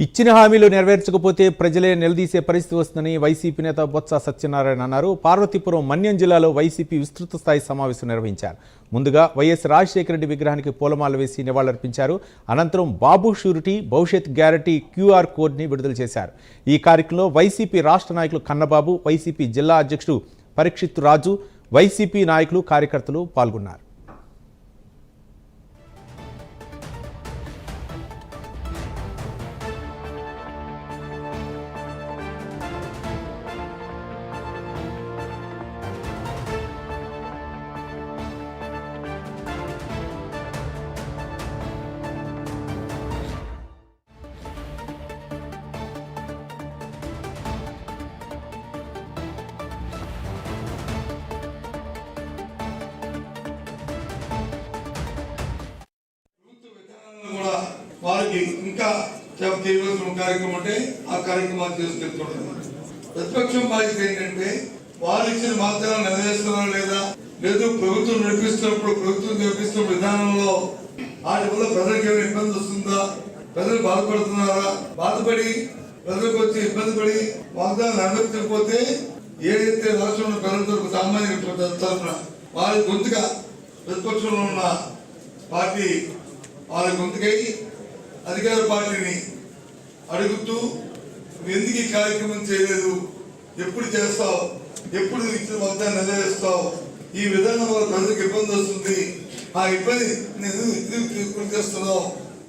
ఇచ్చిన హామీలు నెరవేర్చకపోతే ప్రజలే నిలదీసే పరిస్థితి వస్తుందని వైసీపీ నేత బొత్స సత్యనారాయణ అన్నారు. పార్వతీపురం మన్యం జిల్లాలో వైసీపీ విస్తృత స్థాయి సమావేశం నిర్వహించారు. ముందుగా వైఎస్ రాజశేఖర రెడ్డి విగ్రహానికి పూలమాల వేసి నివాళులర్పించారు. అనంతరం బాబు షూరిటీ భవిష్యత్ గ్యారంటీ QR కోడ్ని విడుదల చేశారు. ఈ కార్యక్రమంలో వైసీపీ రాష్ట్ర నాయకులు కన్నబాబు, వైసీపీ జిల్లా అధ్యక్షుడు పరీక్షిత్ రాజు, వైసీపీ నాయకులు, కార్యకర్తలు పాల్గొన్నారు. వారికి ఇంకా చేయవలసిన కార్యక్రమం అంటే ఆ కార్యక్రమాలు చేసుకెళ్తుంటారు. ప్రతిపక్షం బాధ్యత ఏంటంటే వారు ఇచ్చిన వాగ్దానాలు నెరవేరుస్తున్నారా లేదా, లేదు ప్రభుత్వం నడిపిస్తున్న విధానంలో వాటి వల్ల ప్రజలకు ఏమైనా ఇబ్బంది వస్తుందా, ప్రజలు బాధపడుతున్నారా, బాధపడి ప్రజలకు వచ్చి ఇబ్బంది పడి వాగ్దానం నెరవేర్చకపోతే ఏదైతే రాష్ట్రంలో ప్రజలతో సామాన్య తరఫున వారి గొంతుగా ప్రతిపక్షంలో ఉన్న పార్టీ వారి గొంతుకై అధికార పార్టీని అడుగుతూ ఎందుకు ఈ కార్యక్రమం చేయలేదు, ఎప్పుడు చేస్తావు, ఎప్పుడు ఇచ్చిన వాగ్దానం నెరవేరుస్తావు, ఈ విధానం వల్ల ప్రజలకు ఇబ్బంది వస్తుంది, ఆ ఇబ్బంది నేను ఎందుకు చేస్తున్నావు